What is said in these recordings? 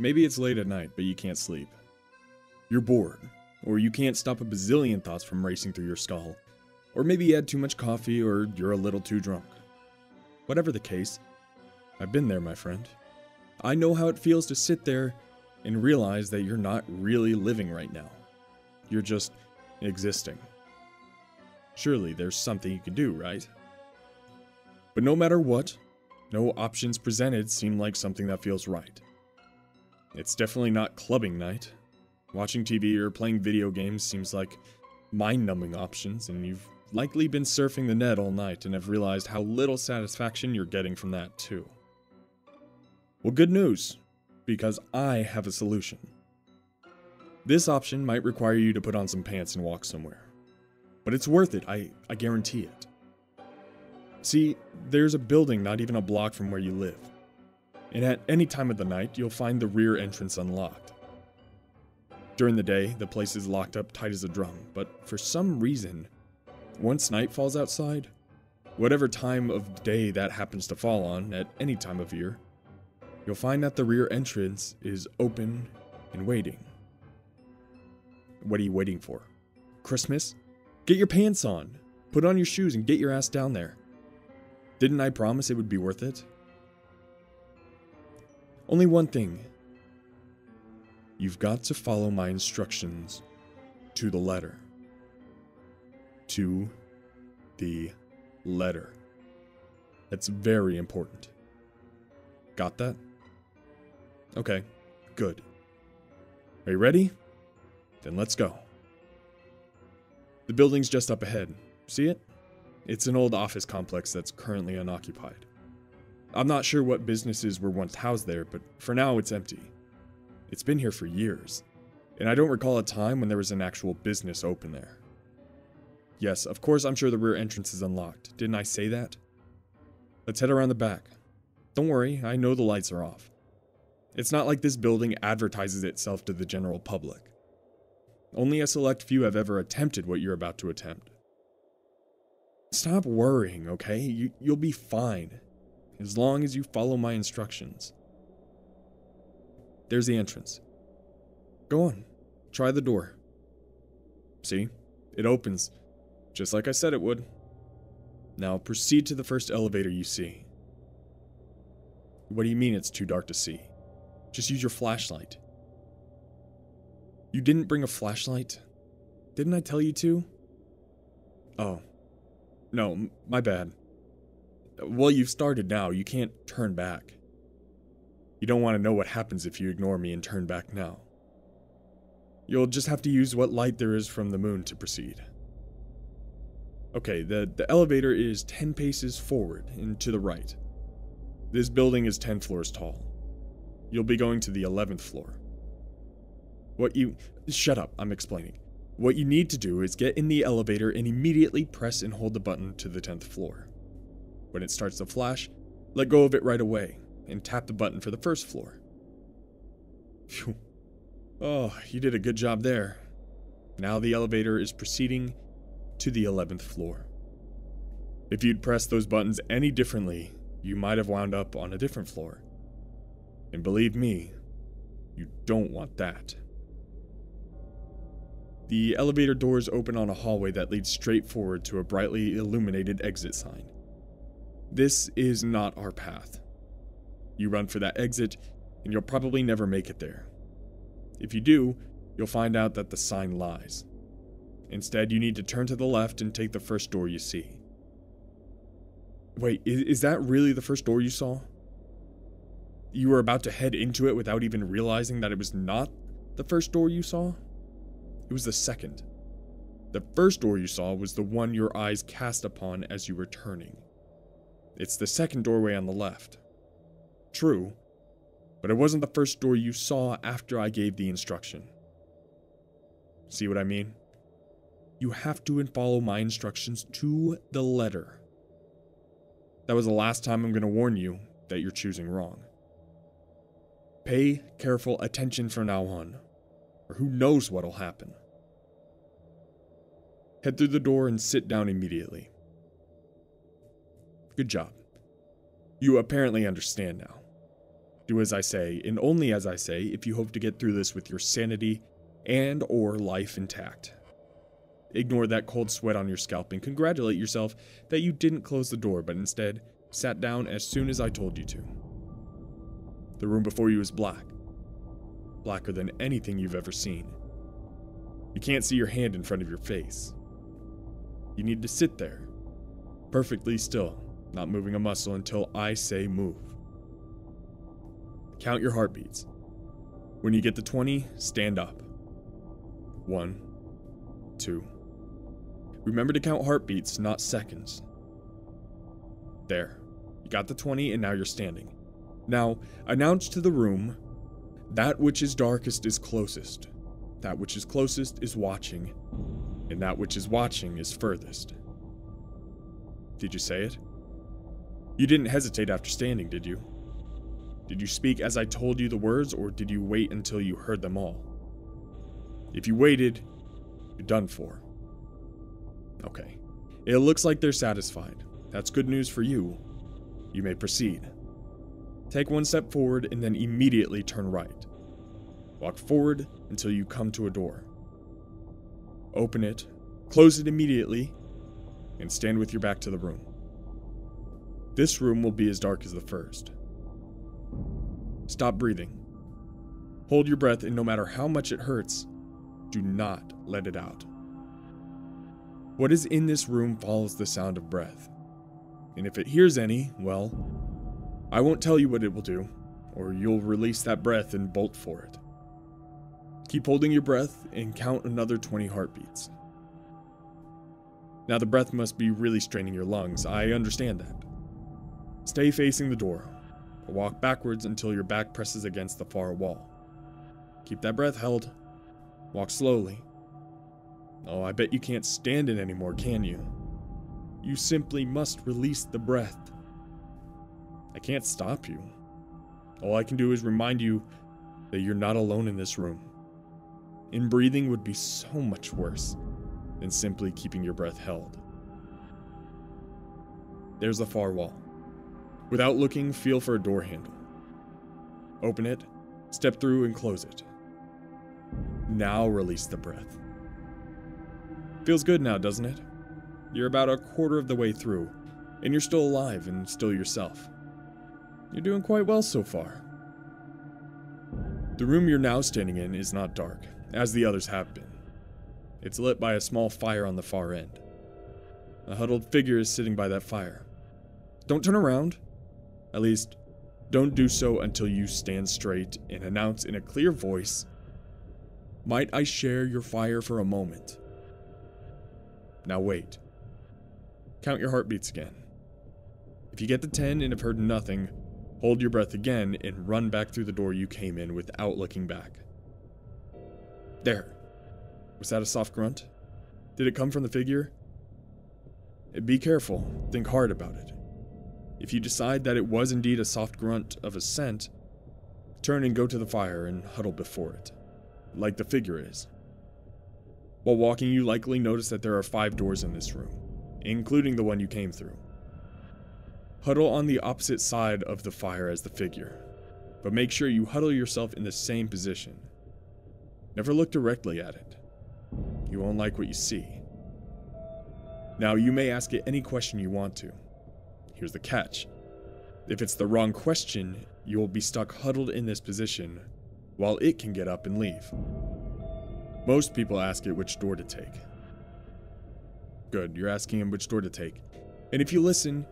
Maybe it's late at night, but you can't sleep. You're bored, or you can't stop a bazillion thoughts from racing through your skull. Or maybe you had too much coffee, or you're a little too drunk. Whatever the case, I've been there, my friend. I know how it feels to sit there and realize that you're not really living right now. You're just existing. Surely there's something you can do, right? But no matter what, no options presented seem like something that feels right. It's definitely not clubbing night. Watching TV or playing video games seems like mind-numbing options, and you've likely been surfing the net all night and have realized how little satisfaction you're getting from that too. Well, good news, because I have a solution. This option might require you to put on some pants and walk somewhere. But it's worth it, I guarantee it. See, there's a building not even a block from where you live. And at any time of the night, you'll find the rear entrance unlocked. During the day, the place is locked up tight as a drum, but for some reason, once night falls outside, whatever time of day that happens to fall on at any time of year, you'll find that the rear entrance is open and waiting. What are you waiting for? Christmas? Get your pants on, put on your shoes, and get your ass down there. Didn't I promise it would be worth it? Only one thing. You've got to follow my instructions to the letter. To the letter. That's very important. Got that? Okay, good. Are you ready? Then let's go. The building's just up ahead. See it? It's an old office complex that's currently unoccupied. I'm not sure what businesses were once housed there, but for now it's empty. It's been here for years, and I don't recall a time when there was an actual business open there. Yes, of course I'm sure the rear entrance is unlocked. Didn't I say that? Let's head around the back. Don't worry, I know the lights are off. It's not like this building advertises itself to the general public. Only a select few have ever attempted what you're about to attempt. Stop worrying, okay? You'll be fine, as long as you follow my instructions. There's the entrance. Go on, try the door. See? It opens, just like I said it would. Now proceed to the first elevator you see. What do you mean it's too dark to see? Just use your flashlight. You didn't bring a flashlight? Didn't I tell you to? Oh. No, my bad. Well, you've started now. You can't turn back. You don't want to know what happens if you ignore me and turn back now. You'll just have to use what light there is from the moon to proceed. Okay, the elevator is 10 paces forward and to the right. This building is 10 floors tall. You'll be going to the 11th floor. Shut up, I'm explaining. What you need to do is get in the elevator and immediately press and hold the button to the 10th floor. When it starts to flash, let go of it right away and tap the button for the first floor. Phew. Oh, you did a good job there. Now the elevator is proceeding to the 11th floor. If you'd pressed those buttons any differently, you might have wound up on a different floor. And believe me, you don't want that. The elevator doors open on a hallway that leads straight forward to a brightly illuminated exit sign. This is not our path. You run for that exit, and you'll probably never make it there. If you do, you'll find out that the sign lies. Instead, you need to turn to the left and take the first door you see. Wait, is that really the first door you saw? You were about to head into it without even realizing that it was not the first door you saw? It was the second. The first door you saw was the one your eyes cast upon as you were turning. It's the second doorway on the left. True, but it wasn't the first door you saw after I gave the instruction. See what I mean? You have to follow my instructions to the letter. That was the last time I'm going to warn you that you're choosing wrong. Pay careful attention from now on, or who knows what'll happen. Head through the door and sit down immediately. Good job. You apparently understand now. Do as I say, and only as I say, if you hope to get through this with your sanity and or life intact. Ignore that cold sweat on your scalp and congratulate yourself that you didn't close the door, but instead sat down as soon as I told you to. The room before you is black. Blacker than anything you've ever seen. You can't see your hand in front of your face. You need to sit there, perfectly still, not moving a muscle until I say move. Count your heartbeats. When you get to 20, stand up. 1, 2. Remember to count heartbeats, not seconds. There. You got the 20 and now you're standing. Now, announce to the room, that which is darkest is closest. That which is closest is watching. And that which is watching is furthest. Did you say it? You didn't hesitate after standing, did you? Did you speak as I told you the words, or did you wait until you heard them all? If you waited, you're done for. Okay. It looks like they're satisfied. That's good news for you. You may proceed. Take one step forward and then immediately turn right. Walk forward until you come to a door. Open it, close it immediately, and stand with your back to the room. This room will be as dark as the first. Stop breathing. Hold your breath, and no matter how much it hurts, do not let it out. What is in this room follows the sound of breath. And if it hears any, well, I won't tell you what it will do, or you'll release that breath and bolt for it. Keep holding your breath and count another 20 heartbeats. Now the breath must be really straining your lungs, I understand that. Stay facing the door, or walk backwards until your back presses against the far wall. Keep that breath held. Walk slowly. Oh, I bet you can't stand it anymore, can you? You simply must release the breath. I can't stop you. All I can do is remind you that you're not alone in this room. Inbreathing would be so much worse than simply keeping your breath held. There's the far wall. Without looking, feel for a door handle. Open it, step through, and close it. Now release the breath. Feels good now, doesn't it? You're about a quarter of the way through, and you're still alive and still yourself. You're doing quite well so far. The room you're now standing in is not dark, as the others have been. It's lit by a small fire on the far end. A huddled figure is sitting by that fire. Don't turn around. At least, don't do so until you stand straight and announce in a clear voice, "Might I share your fire for a moment?" Now wait. Count your heartbeats again. If you get to 10 and have heard nothing, hold your breath again and run back through the door you came in without looking back. There. Was that a soft grunt? Did it come from the figure? Be careful. Think hard about it. If you decide that it was indeed a soft grunt of assent, turn and go to the fire and huddle before it, like the figure is. While walking, you likely notice that there are 5 doors in this room, including the one you came through. Huddle on the opposite side of the fire as the figure, but make sure you huddle yourself in the same position. Never look directly at it. You won't like what you see. Now, you may ask it any question you want to. Here's the catch. If it's the wrong question, you will be stuck huddled in this position while it can get up and leave. Most people ask it which door to take. Good, you're asking him which door to take. And if you listen,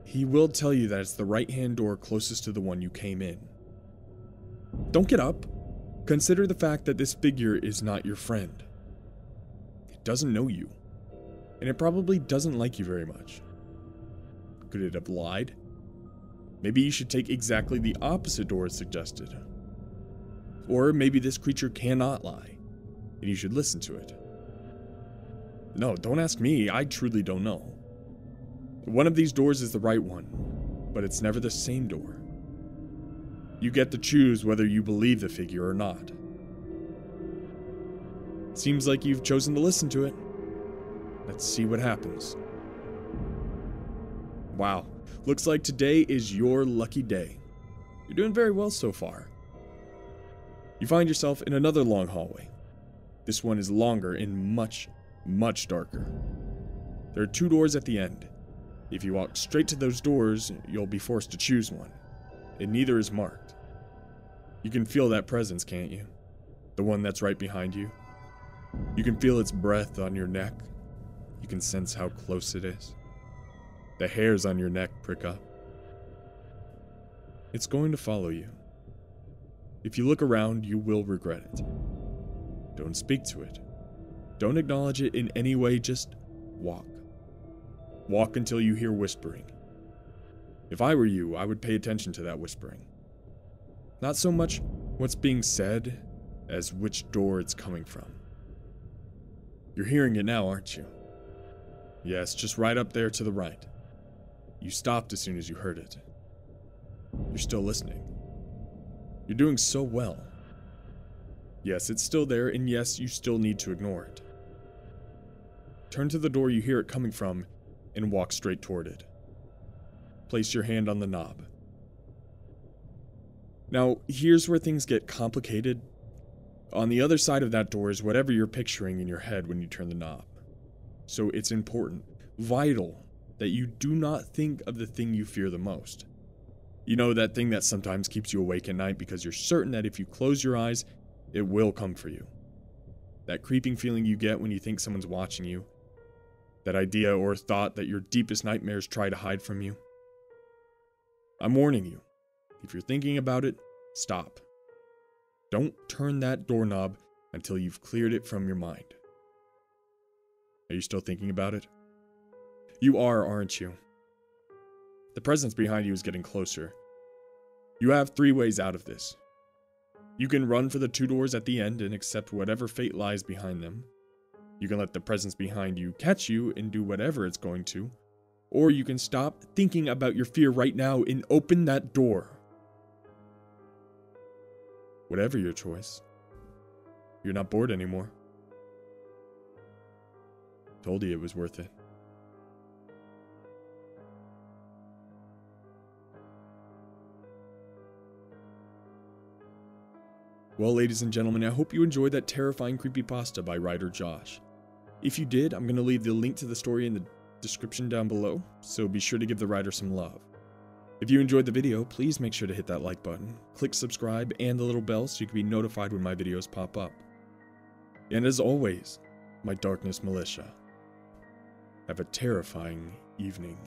he will tell you that it's the right-hand door closest to the one you came in. Don't get up. Consider the fact that this figure is not your friend. It doesn't know you, and it probably doesn't like you very much. Could it have lied? Maybe you should take exactly the opposite door as suggested. Or maybe this creature cannot lie, and you should listen to it. No, don't ask me, I truly don't know. One of these doors is the right one, but it's never the same door. You get to choose whether you believe the figure or not. Seems like you've chosen to listen to it. Let's see what happens. Wow, looks like today is your lucky day. You're doing very well so far. You find yourself in another long hallway. This one is longer and much, much darker. There are 2 doors at the end. If you walk straight to those doors, you'll be forced to choose one, and neither is marked. You can feel that presence, can't you? The one that's right behind you. You can feel its breath on your neck. You can sense how close it is. The hairs on your neck prick up. It's going to follow you. If you look around, you will regret it. Don't speak to it. Don't acknowledge it in any way, just walk. Walk until you hear whispering. If I were you, I would pay attention to that whispering. Not so much what's being said, as which door it's coming from. You're hearing it now, aren't you? Yes, just right up there to the right. You stopped as soon as you heard it. You're still listening. You're doing so well. Yes, it's still there, and yes, you still need to ignore it. Turn to the door you hear it coming from, and walk straight toward it. Place your hand on the knob. Now, here's where things get complicated. On the other side of that door is whatever you're picturing in your head when you turn the knob. So it's important, vital, that you do not think of the thing you fear the most. You know, that thing that sometimes keeps you awake at night because you're certain that if you close your eyes, it will come for you. That creeping feeling you get when you think someone's watching you. That idea or thought that your deepest nightmares try to hide from you. I'm warning you. If you're thinking about it, stop. Don't turn that doorknob until you've cleared it from your mind. Are you still thinking about it? You are, aren't you? The presence behind you is getting closer. You have 3 ways out of this. You can run for the 2 doors at the end and accept whatever fate lies behind them. You can let the presence behind you catch you and do whatever it's going to. Or you can stop thinking about your fear right now and open that door. Whatever your choice, you're not bored anymore. Told you it was worth it. Well, ladies and gentlemen, I hope you enjoyed that terrifying creepypasta by WriterJosh. If you did, I'm going to leave the link to the story in the description down below, so be sure to give the writer some love. If you enjoyed the video, please make sure to hit that like button, click subscribe, and the little bell so you can be notified when my videos pop up. And as always, my Darkness Militia, have a terrifying evening.